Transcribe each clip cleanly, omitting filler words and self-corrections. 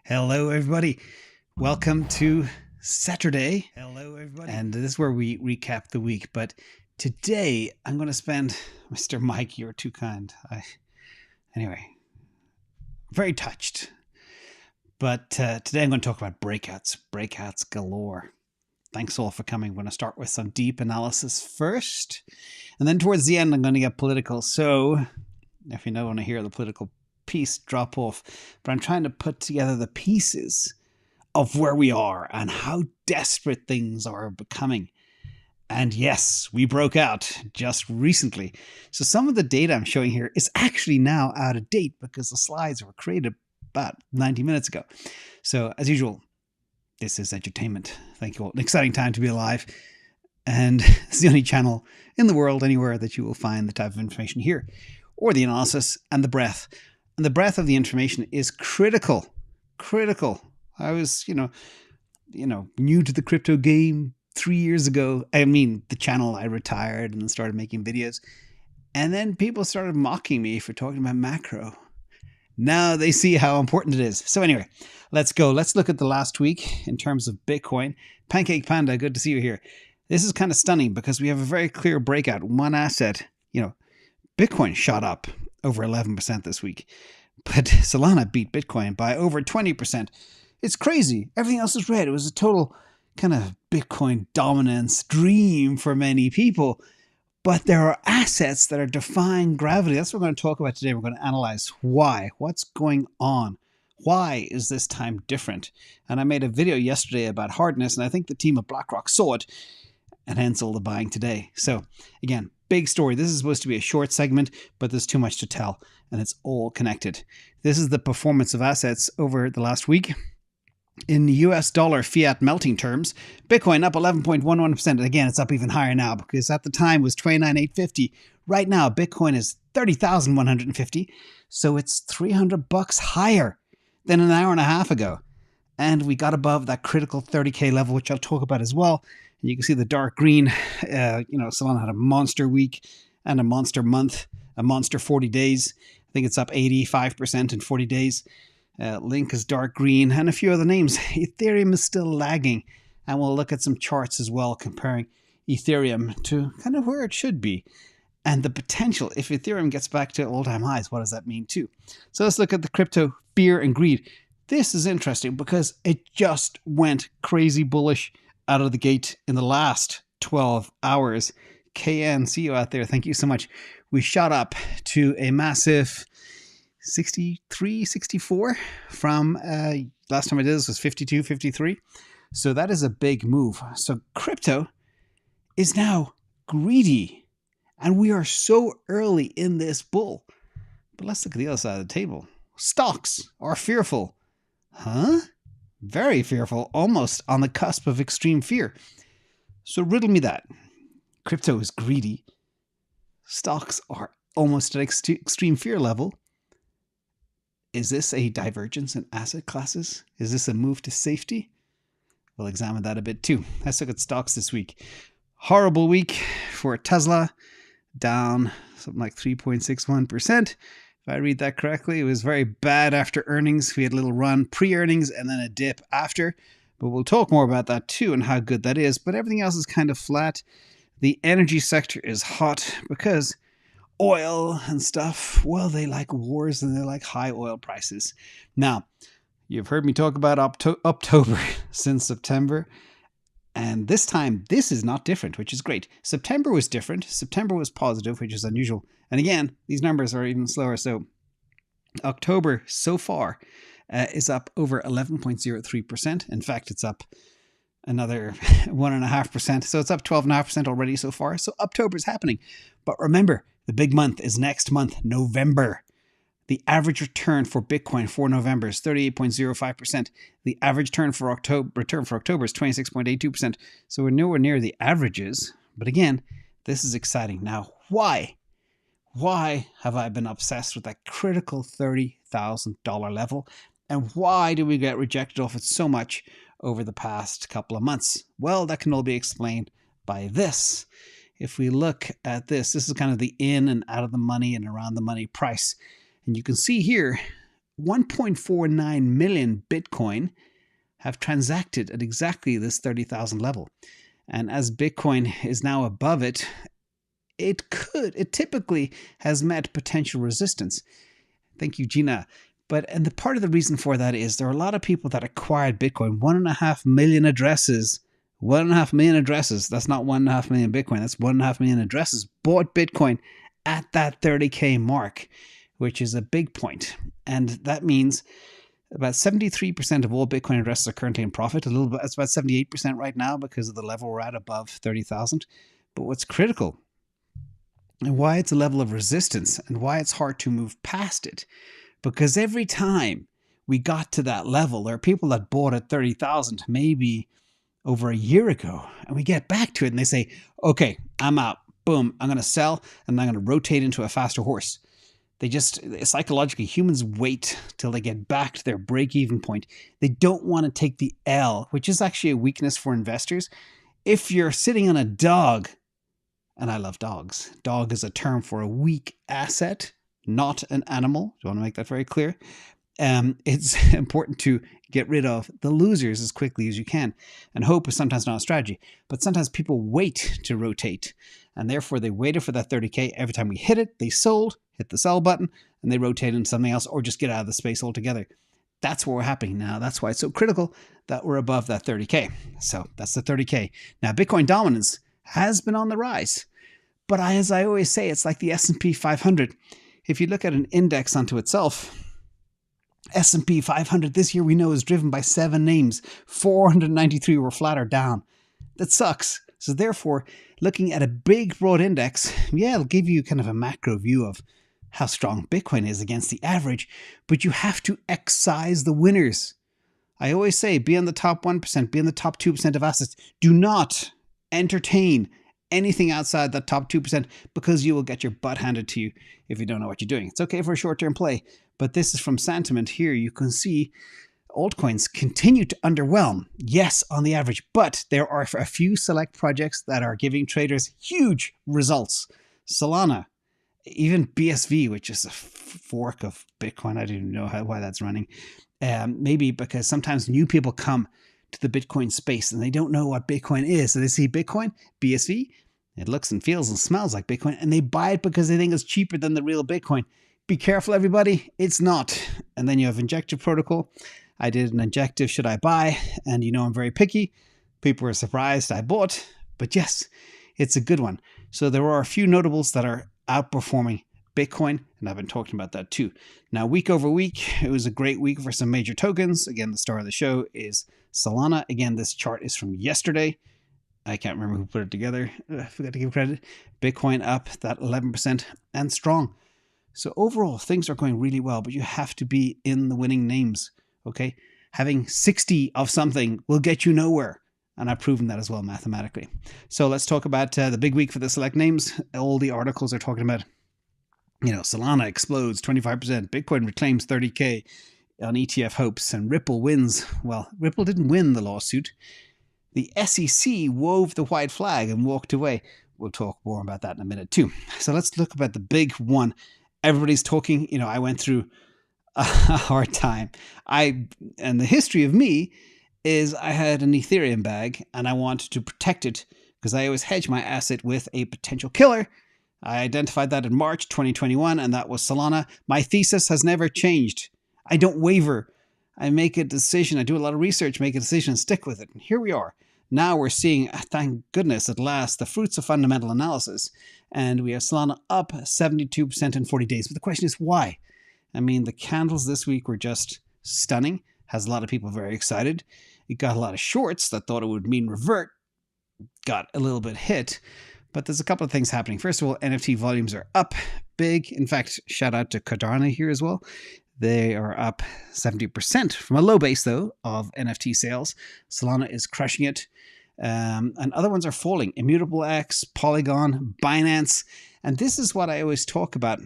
Hello, everybody. Welcome to Saturday. Hello, everybody. And this is where we recap the week. But today I'm going to spend, Mr. Mike, you're too kind. Anyway, very touched. But today I'm going to talk about breakouts galore. Thanks all for coming. I'm going to start with some deep analysis first. And then towards the end, I'm going to get political. So if you don't want to hear the political piece, drop off. But I'm trying to put together the pieces of where we are and how desperate things are becoming. And yes, we broke out just recently. So some of the data I'm showing here is actually now out of date because the slides were created about 90 minutes ago. So as usual, this is entertainment. Thank you all. An exciting time to be alive. And it's the only channel in the world anywhere that you will find the type of information here, or the analysis and the breadth. And the breadth of the information is critical. I was, new to the crypto game 3 years ago. I mean, the channel, I retired and started making videos. And then people started mocking me for talking about macro. Now they see how important it is. So anyway, let's go. Let's look at the last week in terms of Bitcoin. Pancake Panda, good to see you here. This is kind of stunning because we have a very clear breakout. One asset, Bitcoin shot up over 11% this week, but Solana beat Bitcoin by over 20%. It's crazy. Everything else is red. It was a total kind of Bitcoin dominance dream for many people, but there are assets that are defying gravity. That's what we're going to talk about today. We're going to analyze why. What's going on? Why is this time different? And I made a video yesterday about hardness, and I think the team at Blackrock saw it, and hence all the buying today. So again, big story. This is supposed to be a short segment, but there's too much to tell, and it's all connected. This is the performance of assets over the last week. In US dollar fiat melting terms, Bitcoin up 11.11%. And again, it's up even higher now because at the time it was 29,850. Right now, Bitcoin is 30,150. So it's $300 higher than an hour and a half ago. And we got above that critical 30K level, which I'll talk about as well. And you can see the dark green, Solana had a monster week and a monster month, a monster 40 days. I think it's up 85% in 40 days. Link is dark green and a few other names. Ethereum is still lagging. And we'll look at some charts as well, comparing Ethereum to kind of where it should be. And the potential, if Ethereum gets back to all-time highs, what does that mean too? So let's look at the crypto fear and greed. This is interesting because it just went crazy bullish out of the gate in the last 12 hours. KN, see you out there. Thank you so much. We shot up to a massive 63, 64 from last time I did this was 52, 53. So that is a big move. So crypto is now greedy, and we are so early in this bull. But let's look at the other side of the table. Stocks are fearful. Huh? Very fearful, almost on the cusp of extreme fear. So riddle me that. Crypto is greedy. Stocks are almost at extreme fear level. Is this a divergence in asset classes? Is this a move to safety? We'll examine that a bit too. Let's look at stocks this week. Horrible week for Tesla, down something like 3.61%. If I read that correctly, it was very bad after earnings. We had a little run pre-earnings and then a dip after. But we'll talk more about that too and how good that is. But everything else is kind of flat. The energy sector is hot because oil and stuff, well, they like wars and they like high oil prices. Now, you've heard me talk about Uptober since September. And this time, this is not different, which is great. September was different. September was positive, which is unusual. And again, these numbers are even slower. So October so far is up over 11.03%. In fact, it's up another 1.5%. So it's up 12.5% already so far. So October is happening. But remember, the big month is next month, November. The average return for Bitcoin for November is 38.05%. The average return for October is 26.82%. So we're nowhere near the averages. But again, this is exciting. Now, why? Why have I been obsessed with that critical $30,000 level? And why do we get rejected off it so much over the past couple of months? Well, that can all be explained by this. If we look at this, this is kind of the in and out of the money and around the money price. And you can see here, 1.49 million Bitcoin have transacted at exactly this 30,000 level. And as Bitcoin is now above it, it typically has met potential resistance. Thank you, Gina. And the part of the reason for that is there are a lot of people that acquired Bitcoin, 1.5 million addresses. 1.5 million addresses. That's not 1.5 million Bitcoin. That's 1.5 million addresses bought Bitcoin at that 30K mark, which is a big point. And that means about 73% of all Bitcoin addresses are currently in profit. A little bit, it's about 78% right now because of the level we're at above 30,000. But what's critical and why it's a level of resistance and why it's hard to move past it, because every time we got to that level, there are people that bought at 30,000 maybe over a year ago, and we get back to it and they say, okay, I'm out. Boom, I'm going to sell and I'm going to rotate into a faster horse. They just, psychologically, humans wait till they get back to their break-even point. They don't want to take the L, which is actually a weakness for investors. If you're sitting on a dog, and I love dogs. Dog is a term for a weak asset, not an animal. Do you want to make that very clear? It's important to get rid of the losers as quickly as you can. And hope is sometimes not a strategy, but sometimes people wait to rotate. And therefore they waited for that 30K. Every time we hit it, they sold, hit the sell button, and they rotate into something else or just get out of the space altogether. That's what we're happening now. That's why it's so critical that we're above that 30K. So that's the 30K. Now, Bitcoin dominance has been on the rise. But as I always say, it's like the S&P 500. If you look at an index unto itself, S&P 500 this year we know is driven by 7 names. 493 were flat or down. That sucks. So therefore, looking at a big broad index, yeah, it'll give you kind of a macro view of how strong Bitcoin is against the average, but you have to excise the winners. I always say, be on the top 1%, be on the top 2% of assets. Do not entertain anything outside that top 2% because you will get your butt handed to you if you don't know what you're doing. It's okay for a short-term play, but this is from sentiment. Here you can see altcoins continue to underwhelm, yes, on the average, but there are a few select projects that are giving traders huge results. Solana, even BSV, which is a fork of Bitcoin. I don't even know why that's running. Maybe because sometimes new people come to the Bitcoin space and they don't know what Bitcoin is. So they see Bitcoin, BSV, it looks and feels and smells like Bitcoin, and they buy it because they think it's cheaper than the real Bitcoin. Be careful, everybody. It's not. And then you have Injective protocol. I did an Injective, should I buy? And you know I'm very picky. People were surprised I bought, but yes, it's a good one. So there are a few notables that are outperforming Bitcoin, and I've been talking about that too. Now, week over week, it was a great week for some major tokens. Again, the star of the show is Solana. Again, this chart is from yesterday. I can't remember who put it together. I forgot to give credit. Bitcoin up that 11% and strong. So overall, things are going really well, but you have to be in the winning names, okay? Having 60 of something will get you nowhere. And I've proven that as well mathematically. So let's talk about the big week for the select names. All the articles are talking about, Solana explodes 25%, Bitcoin reclaims 30K on ETF hopes, and Ripple wins. Well, Ripple didn't win the lawsuit. The SEC wove the white flag and walked away. We'll talk more about that in a minute too. So let's look about the big one. Everybody's talking, I went through a hard time. And the history of me is I had an Ethereum bag and I wanted to protect it because I always hedge my asset with a potential killer. I identified that in March 2021, and that was Solana. My thesis has never changed. I don't waver. I make a decision. I do a lot of research, make a decision, and stick with it. And here we are. Now we're seeing, thank goodness, at last, the fruits of fundamental analysis. And we have Solana up 72% in 40 days. But the question is why? I mean, the candles this week were just stunning. Has a lot of people very excited. It got a lot of shorts that thought it would mean revert. Got a little bit hit. But there's a couple of things happening. First of all, NFT volumes are up big. In fact, shout out to Cardano here as well. They are up 70% from a low base, though, of NFT sales. Solana is crushing it. And other ones are falling. Immutable X, Polygon, Binance. And this is what I always talk about.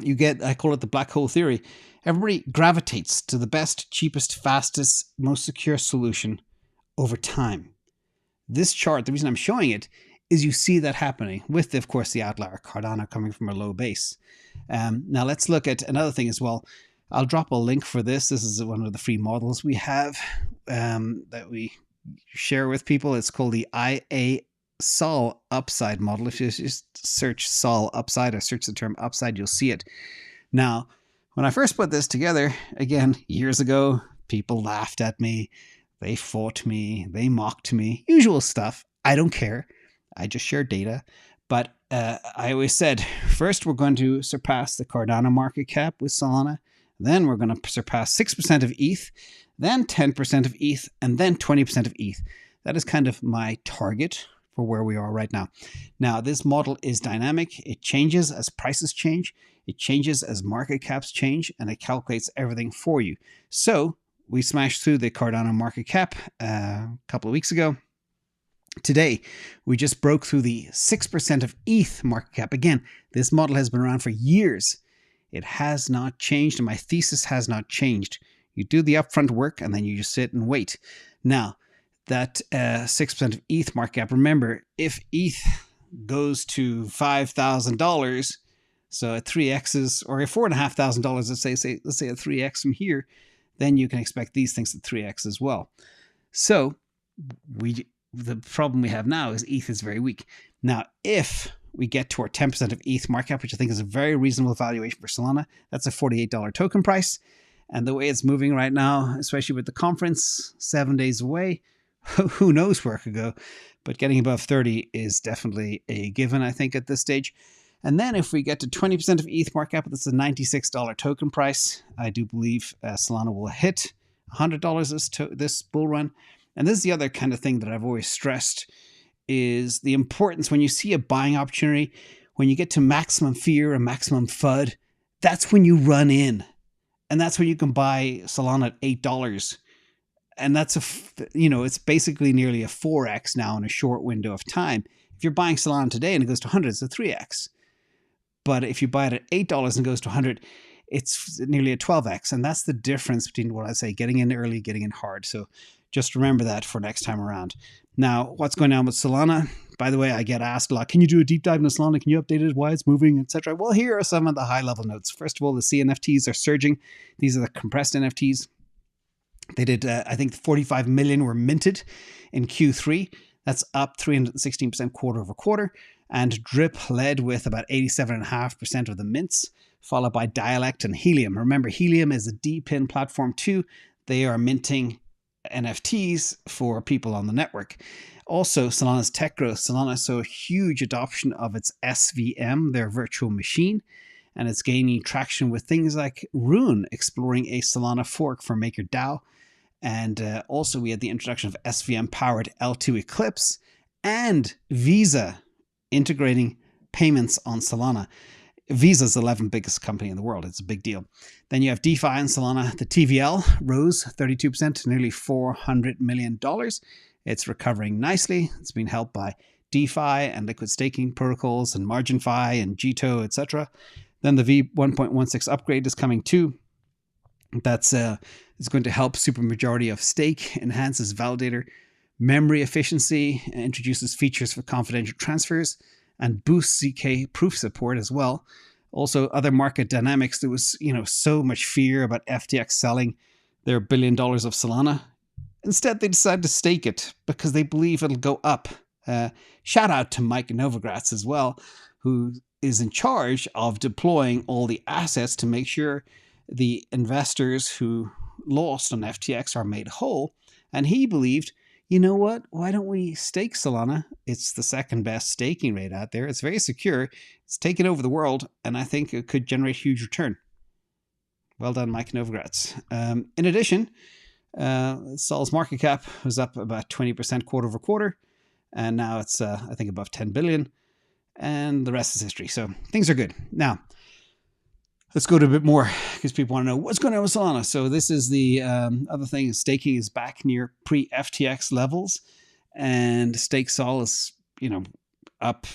I call it the black hole theory. Everybody gravitates to the best, cheapest, fastest, most secure solution over time. This chart, the reason I'm showing it, is you see that happening with, of course, the outlier Cardano coming from a low base. Now let's look at another thing as well. I'll drop a link for this. This is one of the free models we have that we share with people. It's called the IA Sol Upside model. If you just search Sol Upside or search the term upside, you'll see it. Now, when I first put this together, again, years ago, people laughed at me. They fought me. They mocked me. Usual stuff. I don't care. I just share data. But I always said, first we're going to surpass the Cardano market cap with Solana. Then we're going to surpass 6% of ETH, then 10% of ETH, and then 20% of ETH. That is kind of my target for where we are right now. Now, this model is dynamic. It changes as prices change. It changes as market caps change, and it calculates everything for you. So we smashed through the Cardano market cap a couple of weeks ago. Today, we just broke through the 6% of ETH market cap. Again, this model has been around for years. It has not changed, and my thesis has not changed. You do the upfront work, and then you just sit and wait. Now, that 6% of ETH market cap, remember, if ETH goes to $5,000, so at 3x's, or at $4,500, let's say a 3x from here, then you can expect these things at 3x as well. So, the problem we have now is ETH is very weak. Now, if we get to our 10% of ETH market cap, which I think is a very reasonable valuation for Solana, that's a $48 token price. And the way it's moving right now, especially with the conference 7 days away, who knows where it could go. But getting above 30 is definitely a given, I think, at this stage. And then if we get to 20% of ETH market cap, that's a $96 token price. I do believe Solana will hit $100 this bull run. And this is the other kind of thing that I've always stressed, is the importance when you see a buying opportunity, when you get to maximum fear and maximum FUD, that's when you run in. And that's when you can buy Solana at $8. And that's it's basically nearly a 4x now in a short window of time. If you're buying Solana today and it goes to 100, it's a 3x. But if you buy it at $8 and it goes to 100, it's nearly a 12x. And that's the difference between what I say, getting in early, getting in hard. So just remember that for next time around. Now, what's going on with Solana? By the way, I get asked a lot, can you do a deep dive into Solana? Can you update it, why it's moving, etc.? Well, here are some of the high-level notes. First of all, the cNFTs are surging. These are the compressed NFTs. They did, I think 45 million were minted in Q3. That's up 316% quarter over quarter. And Drip led with about 87.5% of the mints, followed by Dialect and Helium. Remember, Helium is a DPIN platform too. They are minting NFTs for people on the network. Also, Solana's tech growth. Solana saw a huge adoption of its SVM, their virtual machine, and it's gaining traction with things like Rune exploring a Solana fork for MakerDAO. And also we had the introduction of SVM-powered L2 Eclipse and Visa integrating payments on Solana. Visa's the 11th biggest company in the world. It's a big deal. Then you have DeFi and Solana. The TVL rose 32% to nearly $400 million. It's recovering nicely. It's been helped by DeFi and liquid staking protocols and MarginFi and Jito, etc. Then the V1.16 upgrade is coming too. That's is going to help supermajority of stake, enhances validator memory efficiency, introduces features for confidential transfers, and boosts ZK proof support as well. Also, other market dynamics. There was, so much fear about FTX selling their $1 billion of Solana. Instead, they decided to stake it because they believe it'll go up. Shout out to Mike Novogratz as well, who is in charge of deploying all the assets to make sure the investors who lost on FTX are made whole. And he believed, you know what? Why don't we stake Solana? It's the second best staking rate out there. It's very secure. It's taken over the world, and I think it could generate huge return. Well done, Mike Novogratz. In addition, Sol's market cap was up about 20% quarter over quarter, and now it's, I think, above 10 billion, and the rest is history. So things are good. Now, let's go to a bit more because people want to know what's going on with Solana. So this is the other thing. Staking is back near pre-FTX levels, and stake Sol is, up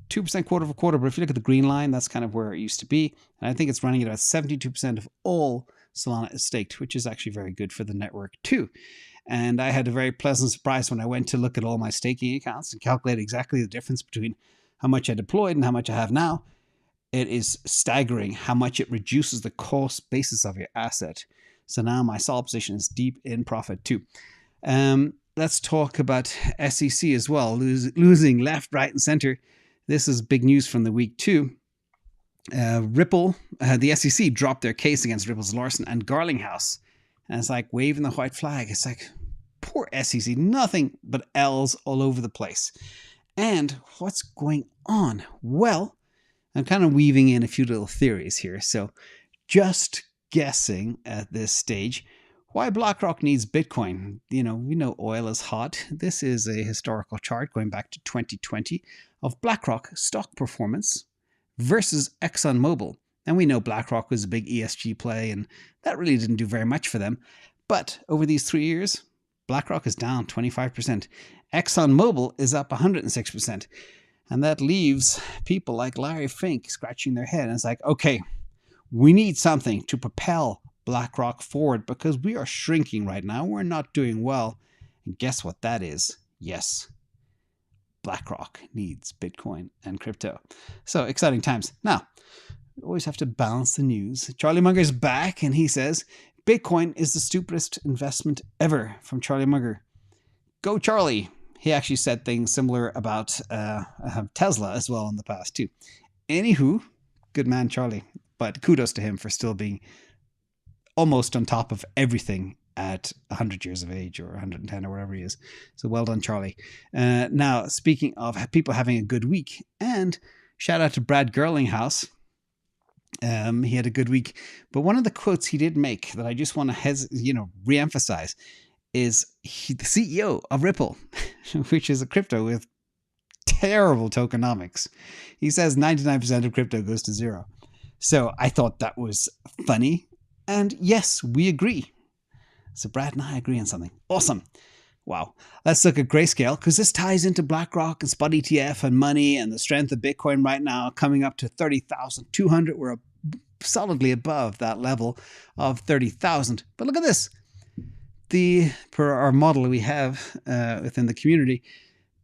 2% quarter over quarter. But if you look at the green line, that's kind of where it used to be. And I think it's running at about 72% of all Solana is staked, which is actually very good for the network too. And I had a very pleasant surprise when I went to look at all my staking accounts and calculate exactly the difference between how much I deployed and how much I have now. it is staggering how much it reduces the cost basis of your asset. So now my Sol position is deep in profit too. Let's talk about SEC as well, losing left, right, and center. This is big news from the week too. Ripple, the SEC dropped their case against Ripple's Larson and Garlinghouse. And it's like waving the white flag. It's like, poor SEC, nothing but L's all over the place. And what's going on? Well, I'm kind of weaving in a few little theories here. So just guessing at this stage, why BlackRock needs Bitcoin. We know oil is hot. This is a historical chart going back to 2020 of BlackRock stock performance versus ExxonMobil. And we know BlackRock was a big ESG play, and that really didn't do very much for them. But over these 3 years, BlackRock is down 25%. ExxonMobil is up 106%. And that leaves people like Larry Fink scratching their head. And it's like, okay, we need something to propel BlackRock forward because we are shrinking right now. We're not doing well. And guess what that is? Yes, BlackRock needs Bitcoin and crypto. So exciting times. Now, we always have to balance the news. Charlie Munger's back and he says, Bitcoin is the stupidest investment ever, from Charlie Munger. Go Charlie. He actually said things similar about Tesla as well in the past too. Anywho, good man Charlie. But kudos to him for still being almost on top of everything at 100 years of age or 110 or whatever he is. So well done, Charlie. Now, speaking of people having a good week, and shout out to Brad Garlinghouse. He had a good week. But one of the quotes he did make that I just want to re-emphasize is the CEO of Ripple, which is a crypto with terrible tokenomics. He says 99% of crypto goes to zero. So I thought that was funny. And yes, we agree. So Brad and I agree on something. Awesome. Wow. Let's look at Grayscale because this ties into BlackRock and Spot ETF and money and the strength of Bitcoin right now coming up to 30,200. We're solidly above that level of 30,000. But look at this. Per our model we have within the community,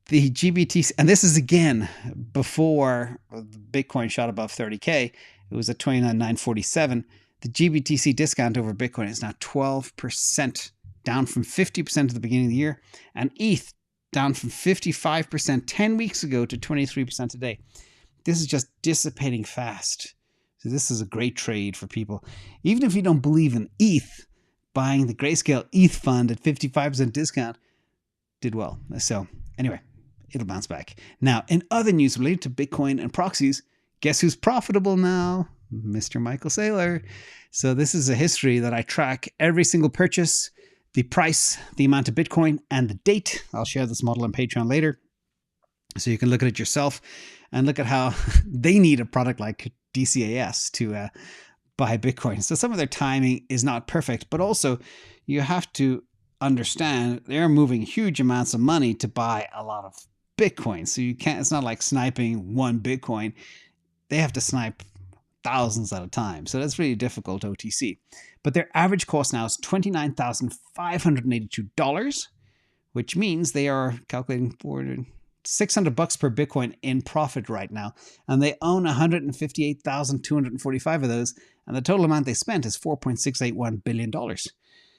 the GBTC, and this is again before Bitcoin shot above 30K. It was at 29,947. The GBTC discount over Bitcoin is now 12%, down from 50% at the beginning of the year, and ETH down from 55% 10 weeks ago to 23% today. This is just dissipating fast. So this is a great trade for people. Even if you don't believe in ETH, buying the Grayscale ETH fund at 55% discount did well. So anyway, it'll bounce back. Now, in other news related to Bitcoin and proxies, guess who's profitable now? Mr. Michael Saylor. So this is a history that I track every single purchase, the price, the amount of Bitcoin, and the date. I'll share this model on Patreon later so you can look at it yourself and look at how they need a product like DCAS to buy Bitcoin. So some of their timing is not perfect, but also you have to understand they're moving huge amounts of money to buy a lot of Bitcoin. So you can't, it's not like sniping one Bitcoin. They have to snipe thousands at a time. So that's really difficult OTC. But their average cost now is $29,582, which means they are calculating for $600 per Bitcoin in profit right now. And they own 158,245 of those. And the total amount they spent is $4.681 billion.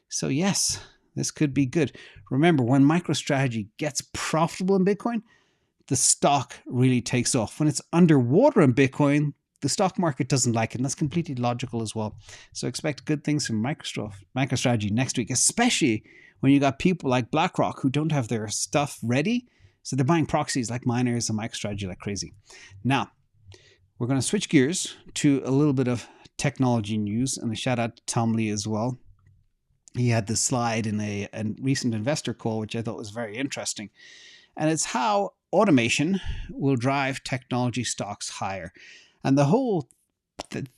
So yes, this could be good. Remember, when MicroStrategy gets profitable in Bitcoin, the stock really takes off. When it's underwater in Bitcoin, the stock market doesn't like it, and that's completely logical as well. So expect good things from MicroStrategy next week, especially when you got people like BlackRock who don't have their stuff ready. So they're buying proxies like miners and MicroStrategy like crazy. Now, we're going to switch gears to a little bit of technology news, and a shout out to Tom Lee as well. He had this slide in a recent investor call, which I thought was very interesting. And it's how automation will drive technology stocks higher. And the whole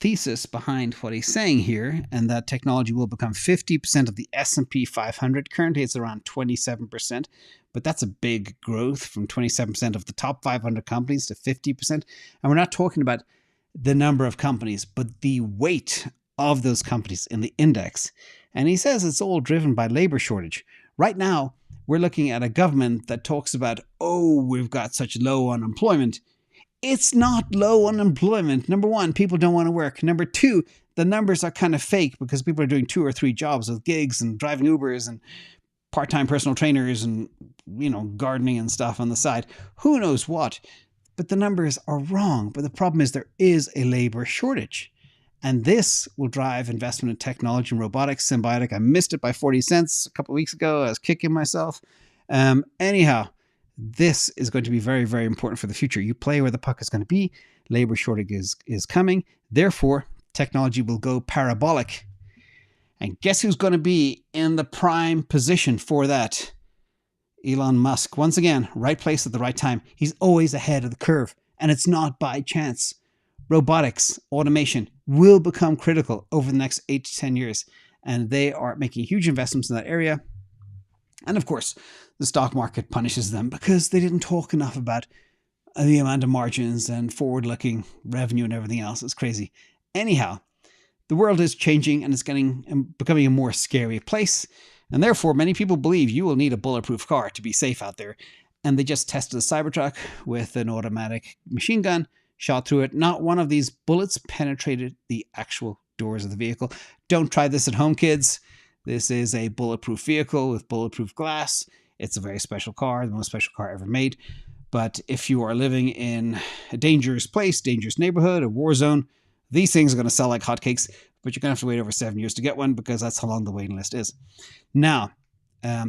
thesis behind what he's saying here, and that technology will become 50% of the S&P 500. Currently, it's around 27%, but that's a big growth from 27% of the top 500 companies to 50%. And we're not talking about the number of companies, but the weight of those companies in the index. And he says it's all driven by labor shortage. Right now, we're looking at a government that talks about, oh, we've got such low unemployment. It's not low unemployment. Number one, people don't want to work. Number two, the numbers are kind of fake because people are doing 2 or 3 jobs with gigs and driving Ubers and part-time personal trainers and, gardening and stuff on the side. Who knows what? But the numbers are wrong. But the problem is there is a labor shortage. And this will drive investment in technology and robotics. Symbiotic, I missed it by 40 cents a couple of weeks ago. I was kicking myself. Anyhow, this is going to be very, very important for the future. You play where the puck is going to be. Labor shortage is coming. Therefore, technology will go parabolic. And guess who's going to be in the prime position for that? Elon Musk. Once again, right place at the right time. He's always ahead of the curve. And it's not by chance. Robotics, automation will become critical over the next 8 to 10 years. And they are making huge investments in that area. And of course, the stock market punishes them because they didn't talk enough about the amount of margins and forward-looking revenue and everything else. It's crazy. Anyhow, the world is changing and it's becoming a more scary place. And therefore, many people believe you will need a bulletproof car to be safe out there. And they just tested the CYBERTRUCK with an automatic machine gun, shot through it. Not one of these bullets penetrated the actual doors of the vehicle. Don't try this at home, kids. This is a bulletproof vehicle with bulletproof glass. It's a very special car, the most special car ever made. But if you are living in a dangerous place, dangerous neighborhood, a war zone, these things are going to sell like hotcakes, but you're going to have to wait over 7 years to get one because that's how long the waiting list is. Now,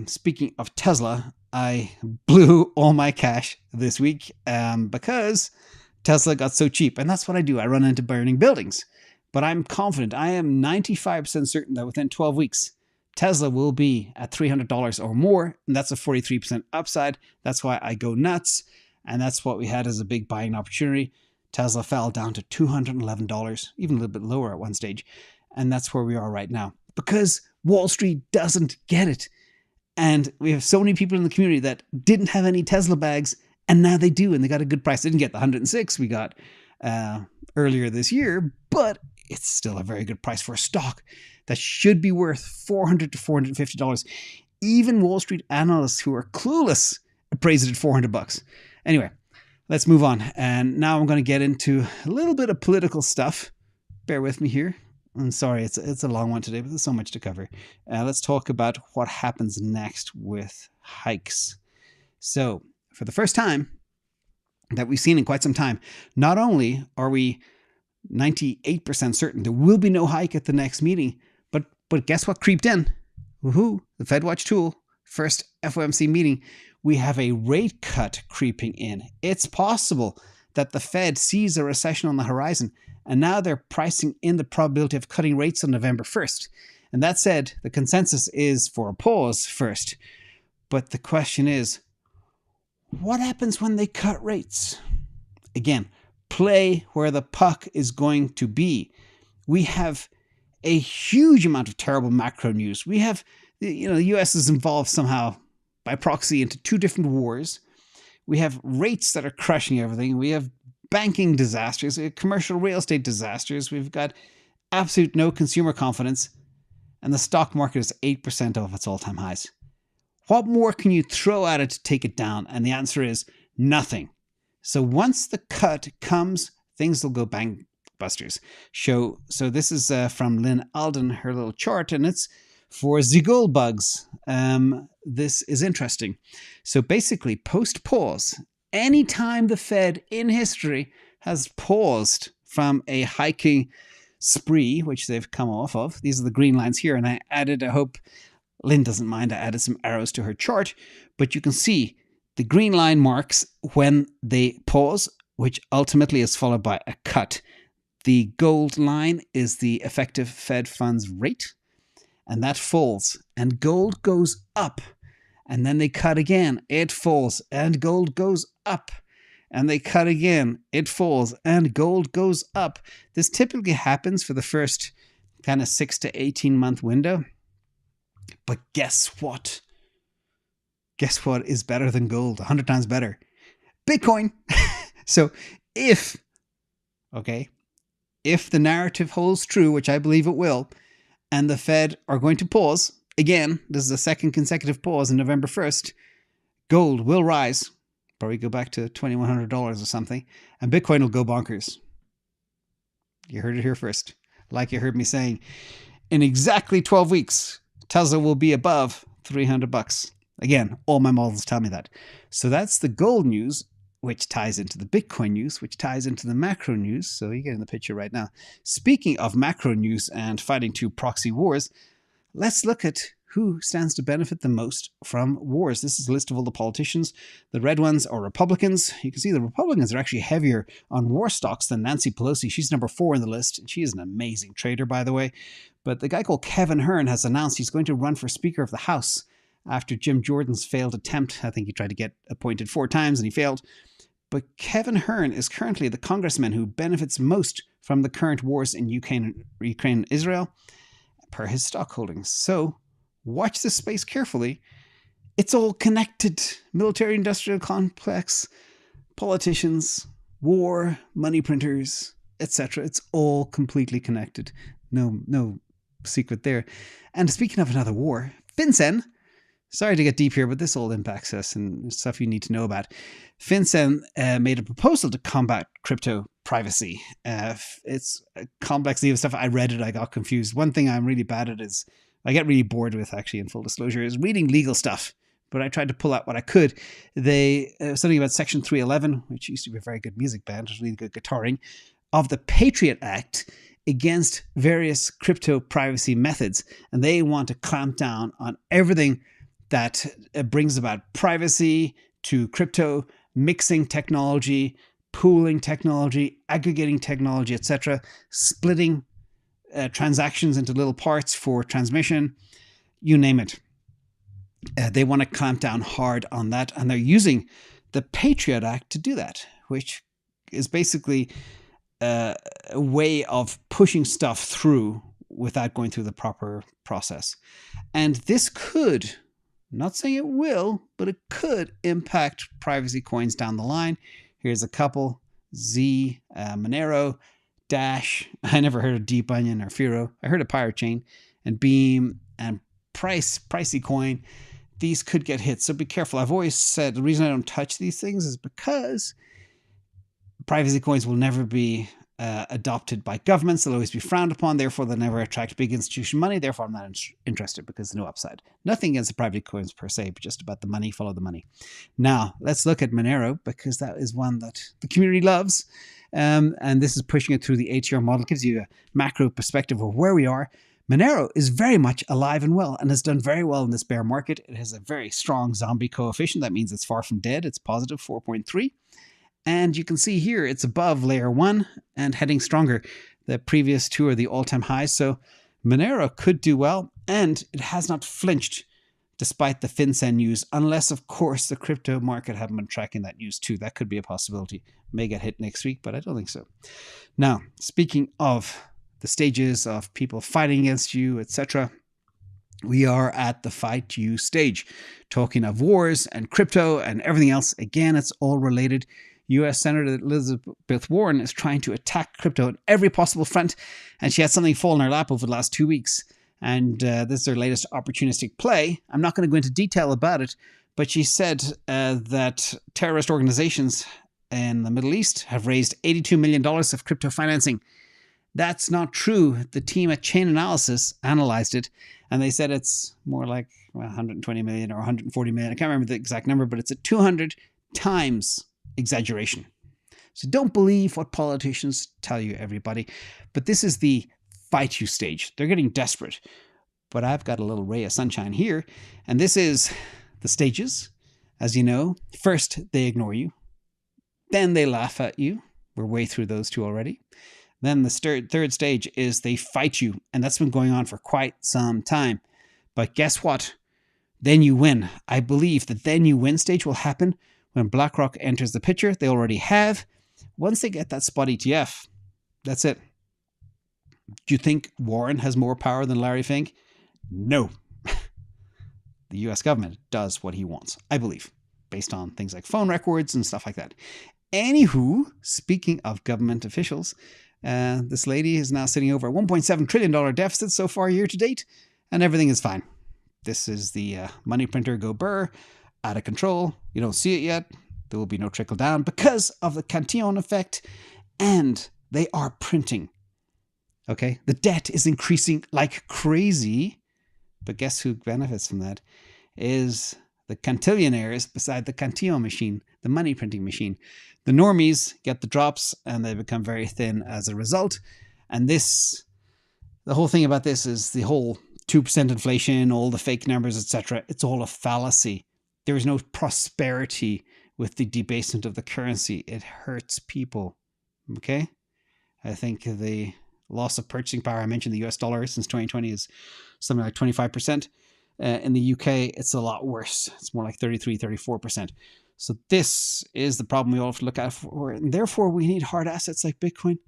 speaking of Tesla, I blew all my cash this week because Tesla got so cheap. And that's what I do. I run into burning buildings. But I'm confident. I am 95% certain that within 12 weeks, Tesla will be at $300 or more, and that's a 43% upside. That's why I go nuts, and that's what we had as a big buying opportunity. Tesla fell down to $211, even a little bit lower at one stage, and that's where we are right now. Because Wall Street doesn't get it, and we have so many people in the community that didn't have any Tesla bags, and now they do, and they got a good price. They didn't get the 106 we got earlier this year, but it's still a very good price for a stock that should be worth $400 to $450. Even Wall Street analysts who are clueless appraise it at $400. Anyway, let's move on. And now I'm going to get into a little bit of political stuff. Bear with me here. I'm sorry, it's a long one today, but there's so much to cover. Let's talk about what happens next with hikes. So, for the first time that we've seen in quite some time, not only are we 98% certain there will be no hike at the next meeting, but guess what creeped in? Woohoo! The FedWatch tool, first FOMC meeting, we have a rate cut creeping in. It's possible that the Fed sees a recession on the horizon, and now they're pricing in the probability of cutting rates on November 1st. And that said, the consensus is for a pause first. But the question is, what happens when they cut rates? Again, play where the puck is going to be. We have a huge amount of terrible macro news. We have, the US is involved somehow by proxy into 2 different wars. We have rates that are crushing everything. We have banking disasters, commercial real estate disasters. We've got absolute no consumer confidence. And the stock market is 8% off its all-time highs. What more can you throw at it to take it down? And the answer is nothing. So once the cut comes, things will go bangbusters. So this is from Lynn Alden, her little chart, and it's for the Goldbugs. This is interesting. So basically, post-pause, anytime the Fed in history has paused from a hiking spree, which they've come off of, these are the green lines here, and I added, I hope Lynn doesn't mind, I added some arrows to her chart, but you can see the green line marks when they pause, which ultimately is followed by a cut. The gold line is the effective Fed funds rate, and that falls, and gold goes up, and then they cut again, it falls, and gold goes up, and they cut again, it falls, and gold goes up. This typically happens for the first kind of 6 to 18 month window. But guess what? Guess what is better than gold? 100 times better. Bitcoin. So if the narrative holds true, which I believe it will, and the Fed are going to pause, again, this is the second consecutive pause on November 1st, gold will rise Probably go back to $2,100 or something. And Bitcoin will go bonkers. You heard it here first. Like you heard me saying, in exactly 12 weeks, Tesla will be above $300. Again, all my models tell me that. So that's the gold news, which ties into the Bitcoin news, which ties into the macro news. So you get in the picture right now. Speaking of macro news and fighting two proxy wars, let's look at who stands to benefit the most from wars. This is a list of all the politicians. The red ones are Republicans. You can see the Republicans are actually heavier on war stocks than Nancy Pelosi. She's number 4 in the list. She is an amazing trader, by the way. But the guy called Kevin Hearn has announced he's going to run for Speaker of the House after Jim Jordan's failed attempt. I think he tried to get appointed 4 times and he failed. But Kevin Hearn is currently the congressman who benefits most from the current wars in Ukraine and Israel, per his stock holdings. So watch this space carefully. It's all connected. Military-industrial complex, politicians, war, money printers, etc. It's all completely connected. No secret there. And speaking of another war, FinCEN, sorry to get deep here, but this all impacts us and stuff you need to know about. FinCEN made a proposal to combat crypto privacy. It's a complex deal of stuff. I read it, I got confused. One thing I'm really bad at is, I get really bored with, actually, in full disclosure, is reading legal stuff. But I tried to pull out what I could. They something about Section 311, which used to be a very good music band, it was really good guitaring, of the Patriot Act against various crypto privacy methods. And they want to clamp down on everything that brings about privacy to crypto, mixing technology, pooling technology, aggregating technology, etc., splitting transactions into little parts for transmission, you name it. They want to clamp down hard on that, and they're using the Patriot Act to do that, which is basically a way of pushing stuff through without going through the proper process. And this could, not saying it will, but it could impact privacy coins down the line. Here's a couple: Z, Monero, Dash. I never heard of Deep Onion or Firo. I heard of Pirate Chain and Beam and Pricey Coin. These could get hit, so be careful. I've always said the reason I don't touch these things is because privacy coins will never be adopted by governments. They'll always be frowned upon. Therefore, they'll never attract big institutional money. Therefore, I'm not interested because there's no upside. Nothing against the private coins per se, but just about the money. Follow the money. Now, let's look at Monero, because that is one that the community loves. And this is pushing it through the ATR model. It gives you a macro perspective of where we are. Monero is very much alive and well and has done very well in this bear market. It has a very strong zombie coefficient. That means it's far from dead. It's positive 4.3. And you can see here it's above layer 1 and heading stronger. The previous 2 are the all-time highs. So Monero could do well, and it has not flinched despite the FinCEN news, unless, of course, the crypto market haven't been tracking that news too. That could be a possibility. May get hit next week, but I don't think so. Now, speaking of the stages of people fighting against you, etc., we are at the fight you stage. Talking of wars and crypto and everything else, again, it's all related. U.S. Senator Elizabeth Warren is trying to attack crypto on every possible front, and she had something fall in her lap over the last 2 weeks. And this is her latest opportunistic play. I'm not going to go into detail about it, but she said that terrorist organizations in the Middle East have raised $82 million of crypto financing. That's not true. The team at Chain Analysis analyzed it, and they said it's more like 120 million or 140 million. I can't remember the exact number, but it's a 200 times exaggeration. So don't believe what politicians tell you, everybody. But this is the fight you stage. They're getting desperate. But I've got a little ray of sunshine here, and this is the stages. As you know, first they ignore you. Then they laugh at you. We're way through those 2 already. Then the third stage is they fight you, and that's been going on for quite some time. But guess what? Then you win. I believe the then you win stage will happen when BlackRock enters the picture. They already have. Once they get that spot ETF, that's it. Do you think Warren has more power than Larry Fink? No. The US government does what he wants, I believe, based on things like phone records and stuff like that. Anywho, speaking of government officials, this lady is now sitting over a $1.7 trillion deficit so far year to date, and everything is fine. This is the money printer go burr, out of control. You don't see it yet. There will be no trickle down because of the Cantillon effect, and they are printing. Okay, the debt is increasing like crazy, but guess who benefits from that? Is the cantillionaires beside the Cantillon machine, the money printing machine. The normies get the drops and they become very thin as a result. And this, the whole thing about this is the whole 2% inflation, all the fake numbers, etc. It's all a fallacy. There is no prosperity with the debasement of the currency. It hurts people. Okay? I think the loss of purchasing power, I mentioned the US dollar since 2020 is something like 25%. In the UK, it's a lot worse. It's more like 33, 34%. So this is the problem we all have to look out for. And therefore, we need hard assets like Bitcoin,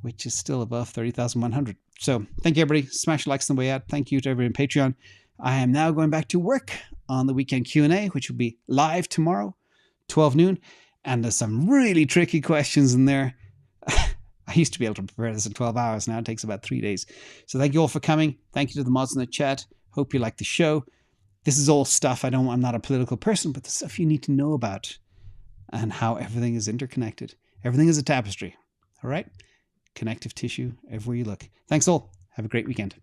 which is still above 30,100. So thank you, everybody. Smash likes on the way out. Thank you to everyone on Patreon. I am now going back to work on the weekend Q&A, which will be live tomorrow, 12 noon. And there's some really tricky questions in there. I used to be able to prepare this in 12 hours. Now it takes about 3 days. So thank you all for coming. Thank you to the mods in the chat. Hope you like the show. This is all stuff I'm not a political person, but the stuff you need to know about and how everything is interconnected. Everything is a tapestry. All right? Connective tissue everywhere you look. Thanks all. Have a great weekend.